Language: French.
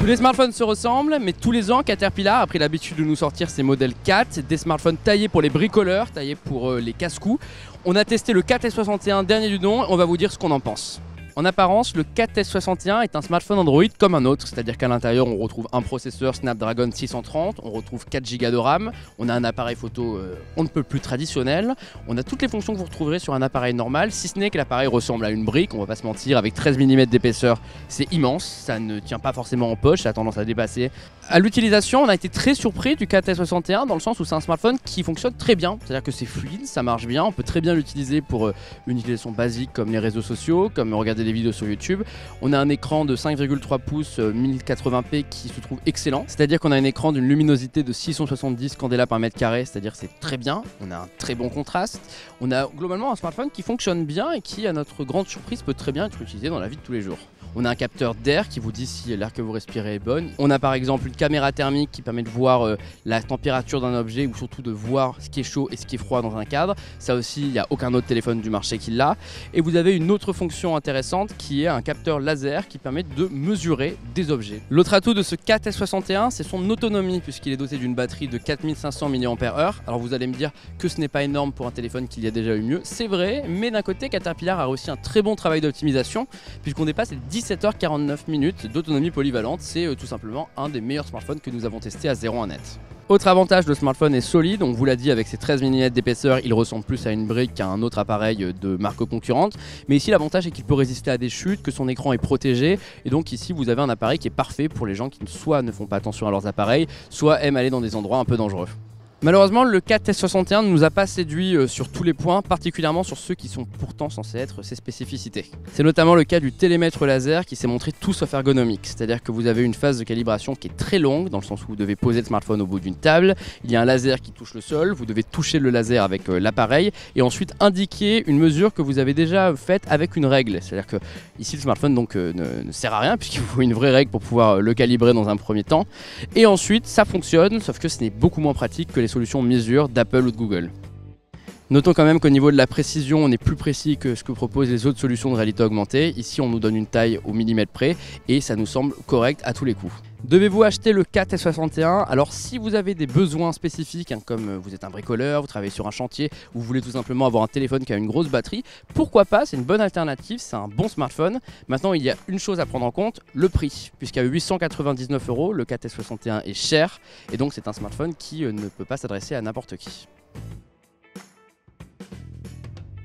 Tous les smartphones se ressemblent, mais tous les ans, Caterpillar a pris l'habitude de nous sortir ses modèles 4, des smartphones taillés pour les bricoleurs, taillés pour les casse-cous. On a testé le 4S61 dernier du nom, on va vous dire ce qu'on en pense. En apparence, le 4S61 est un smartphone Android comme un autre, c'est-à-dire qu'à l'intérieur on retrouve un processeur Snapdragon 630, on retrouve 4 Go de RAM, on a un appareil photo on ne peut plus traditionnel, on a toutes les fonctions que vous retrouverez sur un appareil normal, si ce n'est que l'appareil ressemble à une brique, on va pas se mentir, avec 13 mm d'épaisseur, c'est immense, ça ne tient pas forcément en poche, ça a tendance à dépasser. À l'utilisation, on a été très surpris du 4S61 dans le sens où c'est un smartphone qui fonctionne très bien, c'est-à-dire que c'est fluide, ça marche bien, on peut très bien l'utiliser pour une utilisation basique comme les réseaux sociaux, comme regarder des vidéos sur YouTube. On a un écran de 5,3 pouces 1080p qui se trouve excellent, c'est-à-dire qu'on a un écran d'une luminosité de 670 candela par mètre carré, c'est-à-dire c'est très bien, on a un très bon contraste, on a globalement un smartphone qui fonctionne bien et qui, à notre grande surprise, peut très bien être utilisé dans la vie de tous les jours. On a un capteur d'air qui vous dit si l'air que vous respirez est bonne. On a par exemple une caméra thermique qui permet de voir la température d'un objet ou surtout de voir ce qui est chaud et ce qui est froid dans un cadre. Ça aussi, il n'y a aucun autre téléphone du marché qui l'a. Et vous avez une autre fonction intéressante qui est un capteur laser qui permet de mesurer des objets. L'autre atout de ce 4S61, c'est son autonomie puisqu'il est doté d'une batterie de 4500 mAh. Alors vous allez me dire que ce n'est pas énorme pour un téléphone qu'il y a déjà eu mieux. C'est vrai, mais d'un côté, Caterpillar a réussi un très bon travail d'optimisation puisqu'on dépasse les 17h49 d'autonomie polyvalente, c'est tout simplement un des meilleurs smartphones que nous avons testé à 0 net. Autre avantage, le smartphone est solide, on vous l'a dit, avec ses 13 mm d'épaisseur, il ressemble plus à une brique qu'à un autre appareil de marque concurrente. Mais ici, l'avantage est qu'il peut résister à des chutes, que son écran est protégé. Et donc ici, vous avez un appareil qui est parfait pour les gens qui soit ne font pas attention à leurs appareils, soit aiment aller dans des endroits un peu dangereux. Malheureusement, le 4S61 ne nous a pas séduit sur tous les points, particulièrement sur ceux qui sont pourtant censés être ses spécificités. C'est notamment le cas du télémètre laser qui s'est montré tout sauf ergonomique, c'est-à-dire que vous avez une phase de calibration qui est très longue, dans le sens où vous devez poser le smartphone au bout d'une table, il y a un laser qui touche le sol, vous devez toucher le laser avec l'appareil et ensuite indiquer une mesure que vous avez déjà faite avec une règle. C'est-à-dire que ici le smartphone donc, ne sert à rien puisqu'il faut une vraie règle pour pouvoir le calibrer dans un premier temps. Et ensuite ça fonctionne, sauf que ce n'est beaucoup moins pratique que les solutions mesure d'Apple ou de Google. Notons quand même qu'au niveau de la précision, on est plus précis que ce que proposent les autres solutions de réalité augmentée. Ici, on nous donne une taille au millimètre près et ça nous semble correct à tous les coups. Devez-vous acheter le 4S61? Alors si vous avez des besoins spécifiques, comme vous êtes un bricoleur, vous travaillez sur un chantier, ou vous voulez tout simplement avoir un téléphone qui a une grosse batterie, pourquoi pas, c'est une bonne alternative, c'est un bon smartphone. Maintenant il y a une chose à prendre en compte, le prix, puisqu'à 899 €, le 4S61 est cher, et donc c'est un smartphone qui ne peut pas s'adresser à n'importe qui.